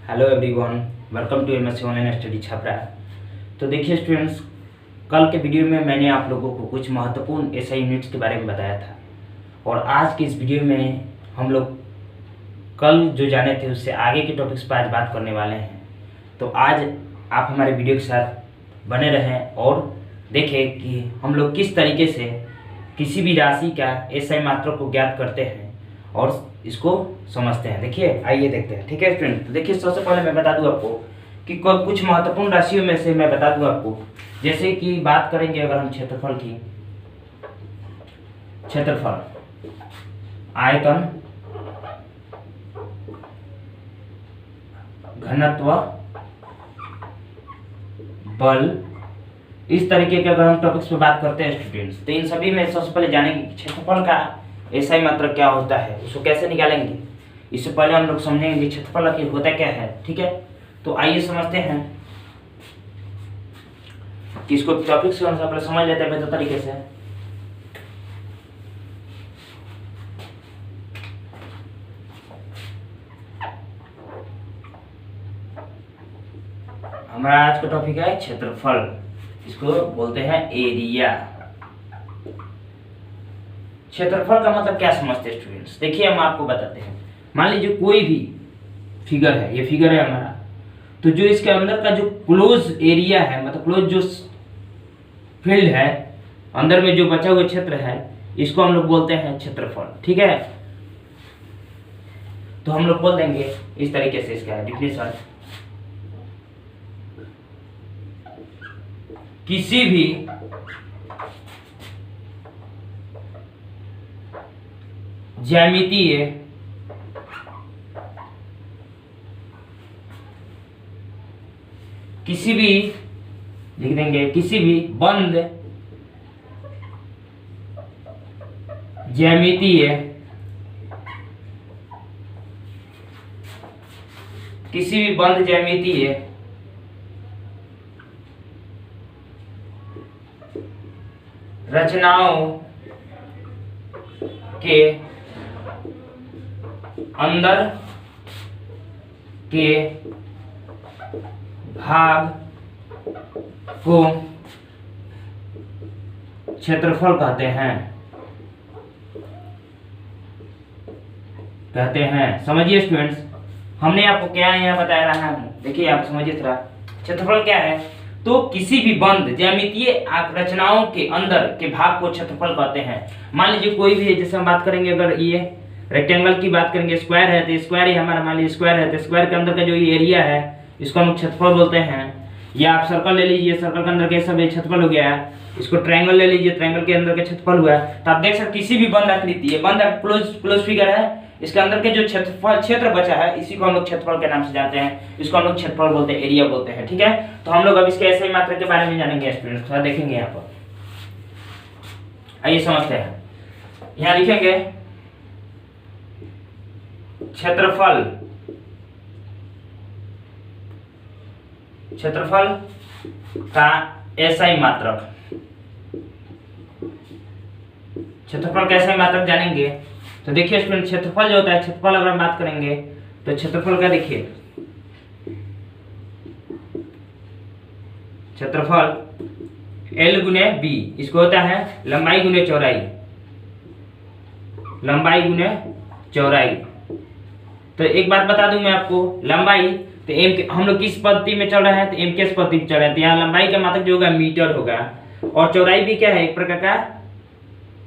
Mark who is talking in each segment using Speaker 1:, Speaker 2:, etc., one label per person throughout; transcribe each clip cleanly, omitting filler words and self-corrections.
Speaker 1: Hello everyone, welcome to MSc online study Chhapra. तो देखिए students, कल के वीडियो में मैंने आप लोगों को कुछ महत्वपूर्ण एसआई यूनिट्स के बारे में बताया था और आज की इस वीडियो में हम लोग कल जो जाने थे उससे आगे के टॉपिक्स पर आज बात करने वाले हैं। तो आज आप हमारे वीडियो के साथ बने रहें और देखें कि हम लोग किस तरीके से किसी भी राशि का एसआई मात्रक को ज्ञात करते हैं और इसको समझते हैं। देखिए, आइए देखते हैं। ठीक है स्टूडेंट, तो देखिए सबसे पहले मैं बता दूं आपको कि कुछ महत्वपूर्ण राशियों में से मैं बता दूं आपको, जैसे कि बात करेंगे अगर हम क्षेत्रफल की, क्षेत्रफल, आयतन, घनत्व, बल, इस तरीके के अगर हम टॉपिक्स पे बात करते हैं स्टूडेंट्स, तो इन सभी में सबसे पहले जानेंगे कि क्षेत्रफल का एसआई मात्रक क्या होता है, उसको कैसे निकालेंगे। इससे पहले हम लोग समझेंगे कि क्षेत्रफल आखिर होता क्या है। ठीक है, तो आइए समझते हैं कि इसको टॉपिक से पहले समझ लेते हैं बेहतर तरीके से। हमारा आज का टॉपिक है क्षेत्रफल, इसको बोलते हैं एरिया। क्षेत्रफल का मतलब क्या समझते हैं स्टूडेंट्स? देखिए हम आपको बताते हैं। मान लीजिए कोई भी फिगर है, ये फिगर है हमारा, तो जो इसके अंदर का जो क्लोज एरिया है, मतलब क्लोज जो फील्ड है, अंदर में जो बचा हुआ क्षेत्र है, इसको हम लोग बोलते हैं क्षेत्रफल। ठीक है, तो हम लोग बोल देंगे इस तरीके से इसका डिफिनेशन, किसी भी ज्यामितीय किसी भी लिख देंगे, किसी भी बंद ज्यामितीय किसी भी बंद ज्यामितीय रचनाओं के अंदर के भाग को क्षेत्रफल कहते हैं। समझिए स्टूडेंट्स, हमने आपको क्या यहाँ बताया रहा है, देखिए आप समझिए थोड़ा। क्षेत्रफल क्या है? तो किसी भी बंद ज्यामितीय रचनाओं के अंदर के भाग को क्षेत्रफल कहते हैं। मान लीजिए कोई भी, जैसे हम बात करेंगे, अगर ये रेक्टेंगल की बात करेंगे, स्क्वायर है तो स्क्वायर ही हमारा, मान लीजिए स्क्वायर है तो स्क्वायर के अंदर का जो ये एरिया है इसको हम क्षेत्रफल बोलते हैं। या आप सर्कल ले लीजिए, सर्कल के अंदर के सब क्षेत्रफल हो गया है। इसको ट्रायंगल ले लीजिए, ट्रायंगल के अंदर का क्षेत्रफल हुआ है। तो आप देख सकते किसी भी बंद आकृति, ये बंद क्लोज फिगर है, इसके अंदर के जो क्षेत्र बचा है इसी को हम लोग क्षेत्रफल के नाम से जानते हैं। इसको हम लोग क्षेत्रफल बोलते हैं, एरिया बोलते हैं। ठीक है, तो हम लोग अब इसके एसआई मात्रक के बारे में जानेंगे स्टूडेंट्स, थोड़ा देखेंगे यहाँ पर। आइए समझते हैं। यहाँ लिखेंगे क्षेत्रफल, क्षेत्रफल का एसआई मात्रक। क्षेत्रफल का एसआई मात्रक जानेंगे तो देखिए स्टूडेंट, क्षेत्रफल जो होता है, क्षेत्रफल अगर हम बात करेंगे तो क्षेत्रफल का देखिए, क्षेत्रफल L गुने B, इसको होता है लंबाई गुने चौड़ाई, लंबाई गुने चौड़ाई। तो एक बात बता दूं मैं आपको, लंबाई तो एम के, हम लोग किस पद्धति में चल रहे हैं, तो एम के पद्धति में चल रहे हैं, तो यहाँ लंबाई का मात्रक जो होगा मीटर होगा, और चौड़ाई भी क्या है, एक प्रकार का,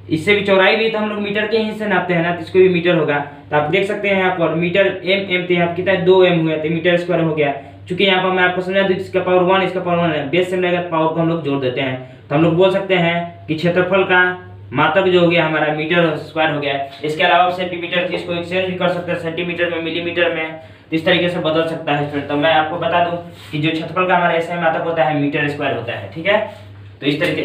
Speaker 1: इससे भी चौड़ाई भी तो हम लोग मीटर के ही से नापते हैं ना, तो इसको भी मीटर होगा। तो आप देख सकते हैं यहाँ पर मीटर एम तो यहाँ कितना 2m हुआ, तो मीटर स्क्वायर हो गया। चूंकि यहाँ पर मैं आपको समझा दूं, इसका पावर 1, इसका पावर 1 है, बेस से रहेगा, पावर को हम लोग जोड़ देते हैं, तो हम लोग बोल सकते हैं कि क्षेत्रफल का मात्रक जो हो गया हमारा मीटर स्क्वायर हो गया। इसके अलावा सेंटीमीटर, इसको एक्सचेंज भी कर सकते हैं, सेंटीमीटर में, मिलीमीटर में, इस तरीके से बदल सकता है स्टूडेंट। तो मैं आपको बता दूं कि जो क्षेत्रफल का हमारा एसआई मात्रक होता है मीटर स्क्वायर होता है। ठीक है, तो इस तरीके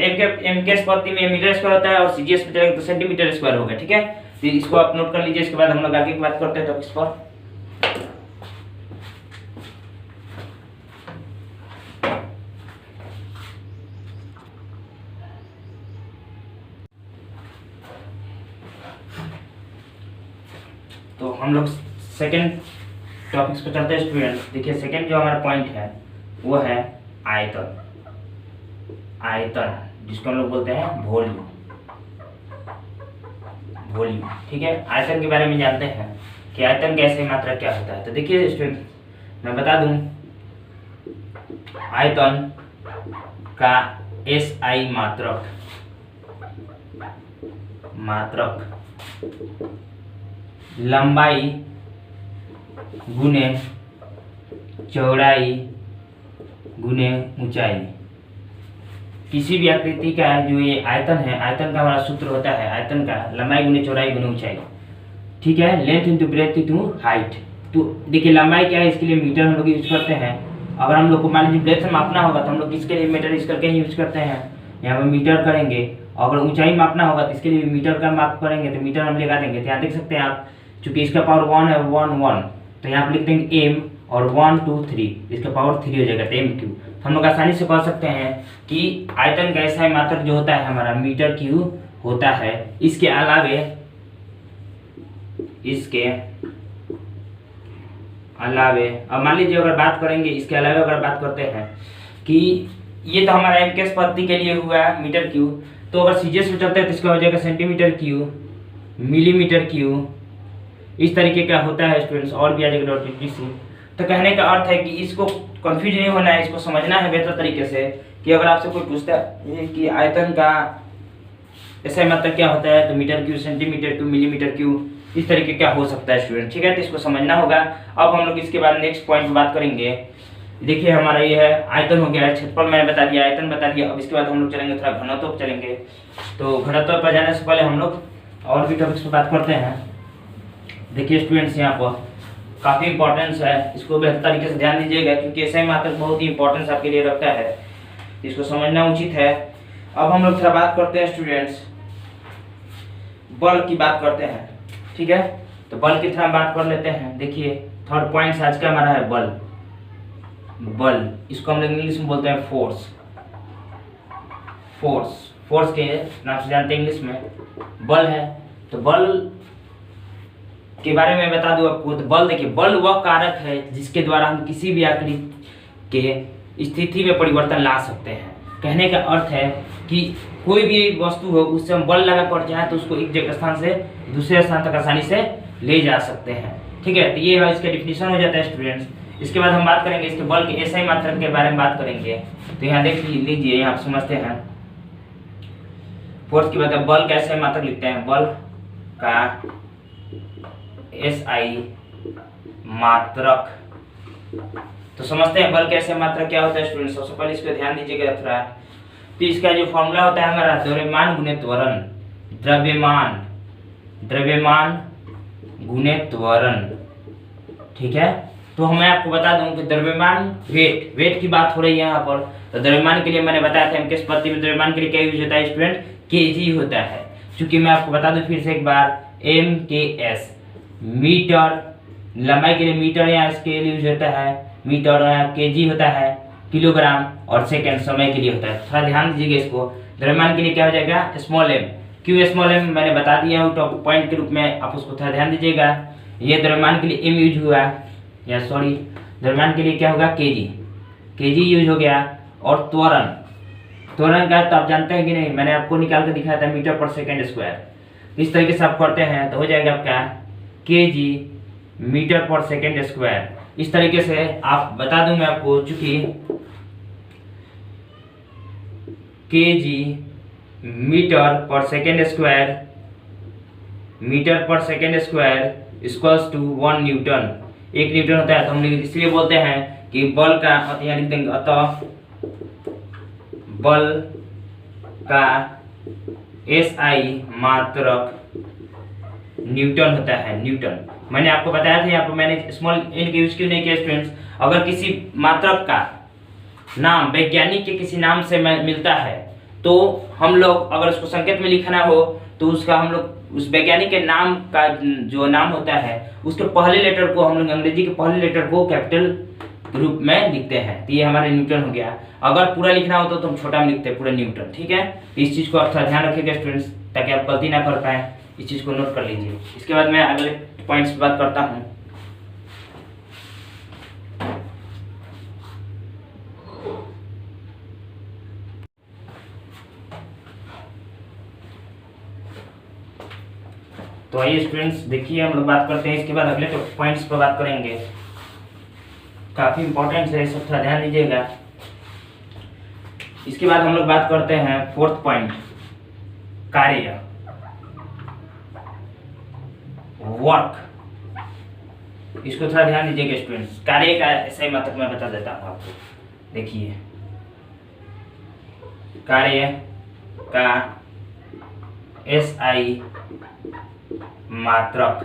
Speaker 1: एम के पद्धति में मीटर स्क्वायर होता है और सीजीएस में चलेगा तो सेंटीमीटर स्क्वायर होगा। ठीक है, तो इसको आप नोट कर लीजिए। इसके बाद हम लोग आगे की बात करते हैं टॉपिक्स पर। तो हम लोग सेकंड टॉपिक्स पे चलते हैं स्टूडेंट्स। देखिए सेकंड जो हमारा पॉइंट है वो है आयतन। आयतन जिसको हम लोग बोलते हैं वॉल्यूम। वॉल्यूम, ठीक है। आयतन के बारे में जानते हैं कि आयतन कैसे मात्रा क्या होता है। तो देखिए स्टूडेंट, मैं बता दूं, आयतन का SI मात्रक लंबाई गुने चौड़ाई गुने ऊंचाई। किसी भी आकृति का जो ये आयतन है, आयतन का हमारा सूत्र होता है आयतन का लंबाई गुने चौड़ाई गुने ऊंचाई, ठीक है। Length into breadth into height. तो देखिए लंबाई क्या है, इसके लिए मीटर हम लोग यूज करते हैं। अगर हम लोग को मान लीजिए ब्रेथ मापना होगा तो हम लोग किसके लिए मीटर इस करके यूज करते हैं, यहाँ पर मीटर करेंगे। अगर ऊंचाई मापना होगा तो इसके लिए मीटर का माप करेंगे तो मीटर हम लगा देंगे। तो यहाँ देख सकते हैं आप, चूंकि इसका पावर 1 है 1 तो यहाँ पर लिख देंगे m और 1 2 3, इसका पावर 3 हो जाएगा तो m क्यू। तो हम लोग आसानी से कह सकते हैं कि आयतन का SI मात्रक जो होता है हमारा मीटर क्यू होता है। इसके अलावे अब मान लीजिए अगर बात करेंगे, इसके अलावा अगर बात करते हैं कि ये तो हमारा MKS पद्धति के लिए हुआ मीटर क्यू, तो अगर सीजीएस में चलता है तो इसका हो जाएगा सेंटीमीटर क्यू, मिलीमीटर क्यू, इस तरीके का होता है स्टूडेंट्स। और भी आ जाएगा .ttc। तो कहने का अर्थ है कि इसको कंफ्यूज नहीं होना है, इसको समझना है बेहतर तरीके से कि अगर आपसे कोई पूछता है कि आयतन का SI मात्रक क्या होता है तो metre cube, centimetre cube, millimetre cube, इस तरीके क्या हो सकता है स्टूडेंट, ठीक है। तो इसको समझना होगा। अब हम लोग इसके बाद नेक्स्ट पॉइंट पर बात करेंगे। देखिए हमारा ये है आयतन हो गया है, क्षेत्रफल मैंने बता दिया, आयतन बता दिया। अब इसके बाद हम लोग चलेंगे थोड़ा घनत्व पर चलेंगे। तो घनत्व पर जाने से पहले हम लोग और भी टॉपिक्स पर बात करते हैं। देखिए स्टूडेंट्स, यहाँ पर काफ़ी इंपॉर्टेंस है, इसको बेहतर तरीके से ध्यान दीजिएगा क्योंकि SI मात्रक बहुत ही इंपॉर्टेंस आपके लिए रखता है, इसको समझना उचित है। अब हम लोग थोड़ा बात करते हैं स्टूडेंट्स, बल की बात करते हैं, ठीक है। तो बल की थोड़ा बात कर लेते हैं। देखिए थर्ड पॉइंट आज का हमारा है बल। बल इसको हम लोग इंग्लिश में बोलते हैं फोर्स। फोर्स के नाम से जानते हैं इंग्लिश में, बल है। तो बल के बारे में बता दूं आपको, तो बल देखिए, बल वह कारक है जिसके द्वारा हम किसी भी आकृति के स्थिति में परिवर्तन ला सकते हैं। कहने का अर्थ है कि कोई भी वस्तु हो उससे हम बल लगा कर चाहे तो उसको एक जगह स्थान से दूसरे स्थान तक आसानी से ले जा सकते हैं, ठीक है। तो ये है इसका डिफिनीशन हो जाता है स्टूडेंट्स। इसके बाद हम बात करेंगे इसके बल के SI मात्रक के बारे में बात करेंगे। तो यहाँ देख लीजिए, यहाँ आप समझते हैं फोर्स की बात है, बल का SI मात्रक लिखते हैं, बल का SI मात्रक। तो समझते हैं बल के SI मात्रक क्या होता है स्टूडेंट। सबसे पहले इस पर ध्यान दीजिएगा थोड़ा। तो इसका जो फॉर्मूला होता है हमारा द्रव्यमान गुने त्वरण, द्रव्यमान गुने त्वरण, ठीक है। तो मैं आपको बता दूं कि द्रव्यमान वेट की बात हो रही है यहाँ पर। तो द्रव्यमान के लिए मैंने बताया था MKS पद्धति में द्रव्यमान के लिए क्या यूज होता है स्टूडेंट, kg होता है। क्योंकि मैं आपको बता दूं फिर से एक बार, MKS मीटर, लंबाई के लिए मीटर यहाँ इसके लिए यूज होता है मीटर, यहाँ kg होता है किलोग्राम, और सेकंड समय के लिए होता है। थोड़ा ध्यान दीजिएगा इसको। द्रव्यमान के लिए क्या हो जाएगा स्मॉल m, क्यों स्मॉल m मैंने बता दिया हूँ टॉप पॉइंट के रूप में, आप उसको थोड़ा ध्यान दीजिएगा। ये द्रव्यमान के लिए m यूज हुआ, या सॉरी द्रव्यमान के लिए क्या होगा kg यूज हो गया। और त्वरण का तो आप जानते हैं कि नहीं, मैंने आपको निकाल कर दिखाया था मीटर पर सेकेंड स्क्वायर। इस तरीके से आप करते हैं तो हो जाएगा आपका kg metre per second square. इस तरीके से आप बता दूं मैं आपको, चूंकि kg metre per second square equals to 1 newton, 1 newton होता है। तो हम इसलिए बोलते हैं कि बल का, यहाँ लिख देंगे, अतः बल का SI मात्रक न्यूटन होता है, न्यूटन। मैंने आपको बताया था, यहाँ पर मैंने स्मॉल n का यूज क्यों नहीं किया स्टूडेंट्स। अगर किसी मात्रक का नाम वैज्ञानिक के किसी नाम से मिलता है तो हम लोग अगर उसको संकेत में लिखना हो तो उसका हम लोग उस वैज्ञानिक के नाम का जो नाम होता है उसके पहले लेटर को हम लोग अंग्रेजी के पहले लेटर को कैपिटल रूप में लिखते हैं। तो ये हमारा न्यूटन हो गया। अगर पूरा लिखना हो तो हम छोटा में लिखते हैं पूरा न्यूटन, ठीक है। तो इस चीज़ को आप ध्यान रखिएगा स्टूडेंट्स, ताकि आप गलती ना कर पाए। इस चीज़ को नोट कर लीजिए। इसके बाद मैं अगले पॉइंट्स पर बात करता हूँ। तो आइए स्टूडेंट्स देखिए हम लोग बात करते हैं, इसके बाद अगले पॉइंट्स पर बात करेंगे। काफ़ी इंपॉर्टेंट है, सब थोड़ा ध्यान दीजिएगा। इसके बाद हम लोग बात करते हैं फोर्थ पॉइंट, कार्य, वर्क। इसको थोड़ा ध्यान दीजिएगा स्टूडेंट्स। कार्य का सही मतलब मैं बता देता हूँ आपको। देखिए कार्य का SI मात्रक।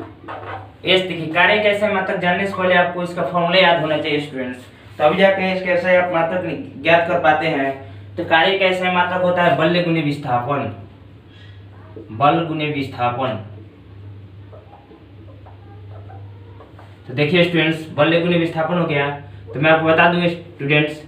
Speaker 1: देखिए कार्य का SI मात्रक जानने से पहले आपको इसका फॉर्मूला याद होना चाहिए स्टूडेंट्स, तभी जाके इसके SI आप मात्रक ज्ञात कर पाते हैं। तो कार्य का SI मात्रक होता है बल गुने विस्थापन। बल गुने विस्थापन। तो देखिए स्टूडेंट्स, बल गुने विस्थापन हो गया। तो मैं आपको बता दूं स्टूडेंट्स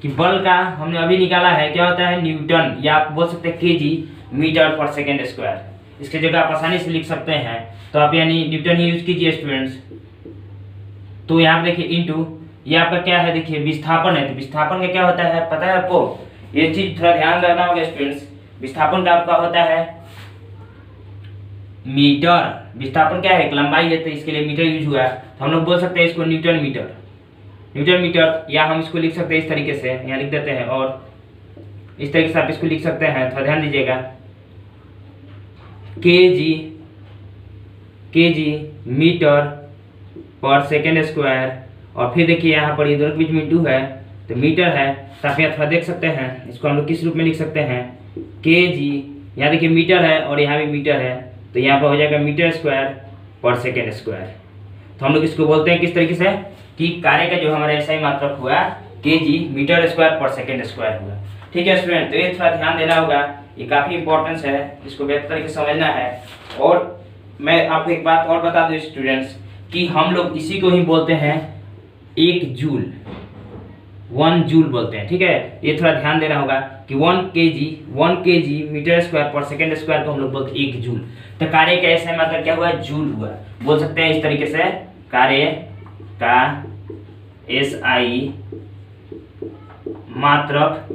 Speaker 1: कि बल का हमने अभी निकाला है, क्या होता है, न्यूटन, या आप बोल सकते हैं KG metre per second square. इसके जगह आप आसानी से लिख सकते हैं, तो आप यानी न्यूटन ही यूज कीजिए स्टूडेंट्स। तो यहाँ पे देखिए इंटू, ये आपका क्या है, देखिए विस्थापन है। तो विस्थापन का क्या होता है पता है आपको, ये चीज थोड़ा ध्यान रखना होगा स्टूडेंट्स। विस्थापन का आपका होता है मीटर। विस्थापन क्या है, एक लंबाई है, तो इसके लिए मीटर यूज हुआ है। तो हम लोग बोल सकते हैं इसको न्यूटन मीटर। न्यूटन मीटर, या हम इसको लिख सकते हैं इस तरीके से, यहाँ लिख देते हैं, और इस तरीके से आप इसको लिख सकते हैं। थोड़ा ध्यान दीजिएगा, KG metre per second square, और फिर देखिए यहाँ पर इधर बीच में टू है, तो मीटर है। तो आप यहाँ थोड़ा देख सकते हैं, इसको हम लोग किस रूप में लिख सकते हैं, केजी, यहाँ देखिए मीटर है और यहाँ भी मीटर है, तो यहाँ पर हो जाएगा मीटर स्क्वायर पर सेकेंड स्क्वायर। तो हम लोग इसको बोलते हैं किस तरीके से कि कार्य का जो हमारा SI मात्रक हुआ केजी मीटर स्क्वायर पर सेकेंड स्क्वायर हुआ। ठीक है स्टूडेंट, तो ये थोड़ा ध्यान देना होगा, ये काफ़ी इंपॉर्टेंस है, इसको बेहतर तरीके से समझना है। और मैं आपको एक बात और बता दूं स्टूडेंट्स कि हम लोग इसी को ही बोलते हैं 1 जूल, 1 जूल बोलते हैं। ठीक है, ये थोड़ा ध्यान देना होगा कि 1 केजी मीटर स्क्वायर पर सेकेंड स्क्वायर को हम लोग बोलते हैं 1 जूल। तो कार्य का SI मात्रक क्या हुआ, जूल हुआ। बोल सकते हैं इस तरीके से, कार्य का SI मात्रक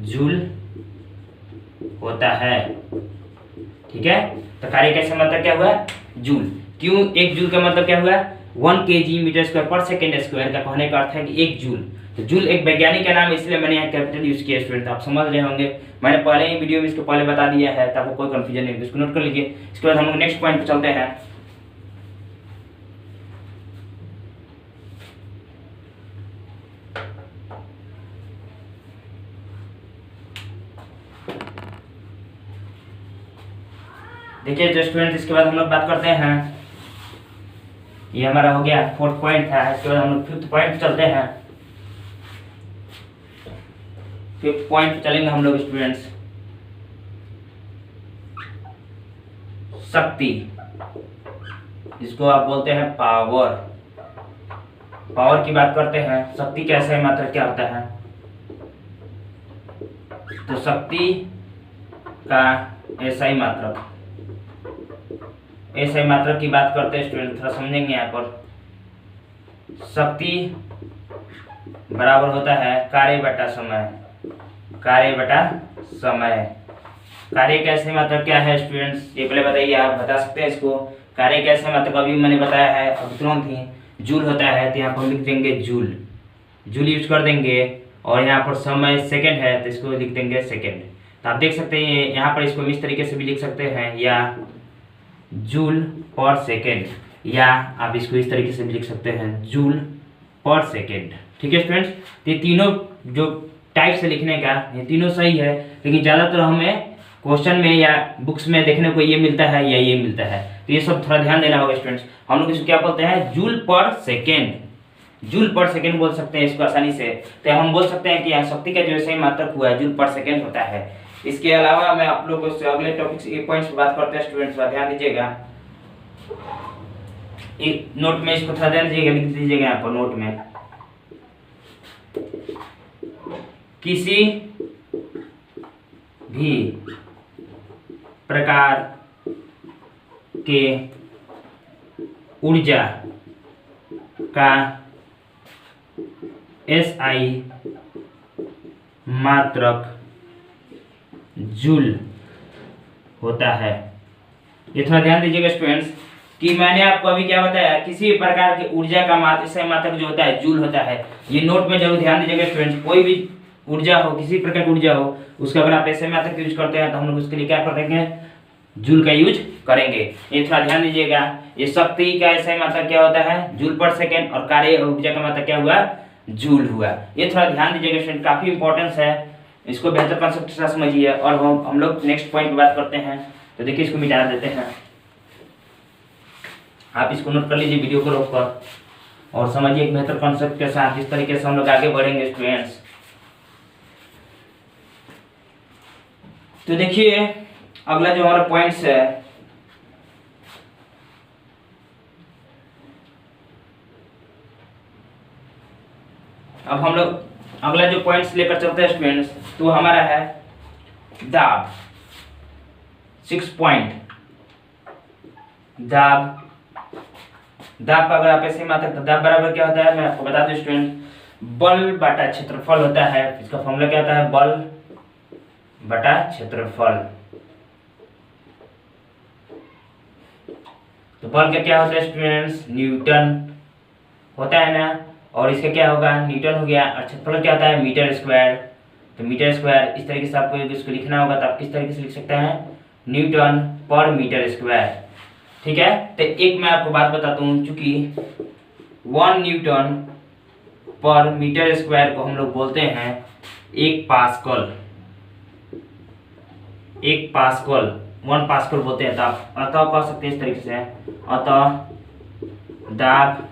Speaker 1: जूल होता है। ठीक है, तो कार्य का SI मात्रक क्या हुआ, जूल। क्यों 1 जूल का मतलब क्या हुआ, 1 केजी मीटर स्क्वायर पर सेकेंड स्क्वायर का कहने का अर्थ है कि 1 जूल। तो जूल एक वैज्ञानिक का नाम है, इसलिए मैंने यहाँ कैपिटल यूज किया स्टूडेंट, आप समझ रहे होंगे। मैंने पहले ही वीडियो में इसको पहले बता दिया है, तो आपको कोई कंफ्यूजन नहीं, इसको नोट कर लीजिए। इसके बाद हम लोग नेक्स्ट पॉइंट पे चलते हैं। देखिए जो स्टूडेंट, इसके बाद हम लोग बात करते हैं, ये हमारा हो गया फोर्थ पॉइंट था। इसके बाद हम लोग फिफ्थ पॉइंट चलते हैं। फिफ्थ पॉइंट चलेंगे हम लोग स्टूडेंट्स, शक्ति, इसको आप बोलते हैं पावर। पावर की बात करते हैं, शक्ति का SI मात्रक क्या होता है। तो शक्ति का SI मात्रक, SI मात्रक की बात करते हैं स्टूडेंट, थोड़ा समझेंगे यहाँ पर। शक्ति बराबर होता है कार्य बटा समय। कार्य बटा समय। कार्य का SI मात्रक क्या है स्टूडेंट्स, ये पहले बताइए, आप बता सकते हैं इसको। कार्य का SI मात्रक अभी मैंने बताया है, अब तुरंत ही जूल होता है, तो यहाँ पर लिख देंगे जूल, जूल यूज कर देंगे। और यहाँ पर समय सेकेंड है, तो इसको लिख देंगे सेकेंड। तो आप देख सकते हैं यहाँ पर इसको इस तरीके से भी लिख सकते हैं, या जूल पर सेकेंड, या आप इसको इस तरीके से भी लिख सकते हैं, जूल पर सेकेंड। ठीक है स्टूडेंट्स, ये तीनों जो टाइप से लिखने का, ये तीनों सही है, लेकिन ज़्यादातर हमें क्वेश्चन में या बुक्स में देखने को ये मिलता है या ये मिलता है, तो ये सब थोड़ा ध्यान देना होगा स्टूडेंट्स। हम लोग इसको क्या बोलते हैं, जूल पर सेकेंड। जूल पर सेकेंड बोल सकते हैं इसको आसानी से। तो हम बोल सकते हैं कि यहाँ शक्ति का जो SI मात्रक हुआ है जूल पर सेकेंड होता है। इसके अलावा मैं आप लोगों से अगले टॉपिक पॉइंट्स पर बात करते हैं स्टूडेंट्स, ध्यान दीजिएगा। एक नोट में इसको थोड़ा ध्यान दीजिएगा, लिख दीजिएगा यहाँ पर नोट में, किसी भी प्रकार के ऊर्जा का SI मात्रक जूल होता है। ये थोड़ा ध्यान दीजिएगा स्टूडेंट्स कि मैंने आपको अभी क्या बताया, किसी भी प्रकार की ऊर्जा का मात्रा मात्रक जो होता है जूल होता है। ये नोट में जरूर ध्यान दीजिएगा स्टूडेंट्स, कोई भी ऊर्जा हो, किसी प्रकार की ऊर्जा हो, उसका अगर आप ऐसे मात्रक यूज करते हैं तो हम लोग उसके लिए क्या करेंगे, जूल का यूज करेंगे। ये थोड़ा ध्यान दीजिएगा। ये शक्ति का ऐसा मात्रक क्या होता है, जूल पर सेकेंड, और कार्य और ऊर्जा का मात्रक क्या हुआ, जूल हुआ। ये थोड़ा ध्यान दीजिएगा स्टूडेंट, काफी इंपॉर्टेंस है, इसको बेहतर कॉन्सेप्ट के साथ समझिए। और हम लोग नेक्स्ट पॉइंट पे बात करते हैं। तो देखिए इसको मिटा देते हैं, आप इसको नोट कर लीजिए वीडियो को रोककर और समझिए एक बेहतर कॉन्सेप्ट के साथ। इस तरीके से हम लोग आगे बढ़ेंगे स्टूडेंट्स। तो देखिए अगला जो हमारा पॉइंट्स है, अब हम लोग अगला जो पॉइंट्स लेकर चलते हैं स्टूडेंट्स, तो हमारा है दाब। 6 पॉइंट दाब। दाब का अगर आप ऐसे मात्र तो दाब बराबर क्या होता है, मैं आपको बता दूं स्टूडेंट, बल बटा क्षेत्रफल होता है। इसका फॉर्मूला क्या होता है, बल बटा क्षेत्रफल। तो बल का क्या होता है स्टूडेंट्स, न्यूटन होता है ना, और इसका क्या होगा, न्यूटन हो गया। और क्षेत्रफल क्या होता है, मीटर स्क्वायर। तो मीटर स्क्वायर इस तरीके से आपको इसको लिखना होगा, तो आप किस तरीके से लिख सकते हैं, न्यूटन पर मीटर स्क्वायर। ठीक है। तो एक मैं आपको बात बताता हूँ, चूंकि 1 न्यूटन पर मीटर स्क्वायर को हम लोग बोलते हैं 1 पास्कल। 1 पास्कल 1 पास्कल बोलते हैं। तो आप अतः कह सकते हैं इस तरीके से, अतः दाब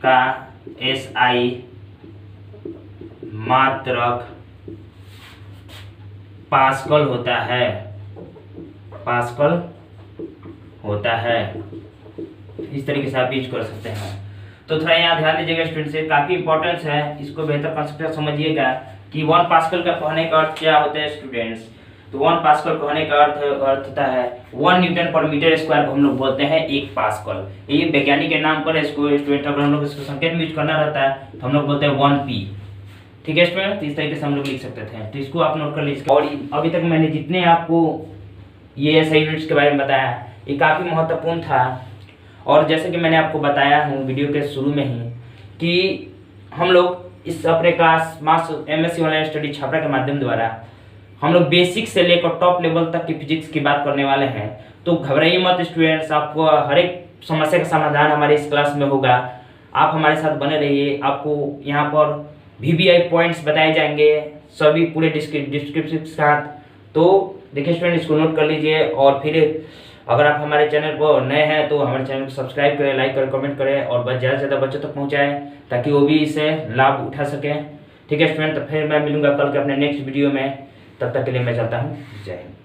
Speaker 1: का SI मात्रक पास्कल होता है, पास्कल होता है। इस तरीके से आप यूज कर सकते हैं। तो थोड़ा यहाँ ध्यान दीजिएगा स्टूडेंट्स, से काफी इंपॉर्टेंस है, इसको बेहतर कॉन्सेप्ट समझिएगा कि 1 पास्कल का कहने का अर्थ क्या होता है स्टूडेंट्स। तो 1 पास्कल कहने का अर्थ होता है 1 न्यूटन पर मीटर स्क्वायर को हम लोग बोलते हैं 1 पास्कल। ये वैज्ञानिक के नाम पर इसको स्टूडेंट, अगर हम लोग इसको संकेत में यूज करना रहता है तो हम लोग बोलते हैं 1p। ठीक है स्टूडेंट, तो इस तरीके से हम लोग लिख सकते थे। तो इसको आप नोट कर लीजिए। और अभी तक मैंने जितने आपको ये ऐसे यूनिट्स के बारे में बताया, ये काफ़ी महत्वपूर्ण था। और जैसे कि मैंने आपको बताया हूँ वीडियो के शुरू में ही कि हम लोग इस अपने क्लास मास MSc ऑनलाइन स्टडी छात्रा के माध्यम द्वारा हम लोग बेसिक से लेकर टॉप लेवल तक की फिजिक्स की बात करने वाले हैं। तो घबराइए मत स्टूडेंट्स, आपको हर एक समस्या का समाधान हमारे इस क्लास में होगा। आप हमारे साथ बने रहिए। आपको यहाँ पर VBI पॉइंट्स बताए जाएंगे सभी पूरे डिस्क्रिप्शन के साथ। तो देखिए स्टूडेंट, इसको नोट कर लीजिए। और फिर अगर आप हमारे चैनल को नए हैं तो हमारे चैनल को सब्सक्राइब करें, लाइक करें, कमेंट करें और ज़्यादा से ज़्यादा बच्चों तक पहुँचाएं ताकि वो भी इससे लाभ उठा सकें। ठीक है स्टूडेंट, तो फिर मैं मिलूंगा कल के अपने नेक्स्ट वीडियो में। तब तक के लिए मैं चलता हूँ। जय हिंद।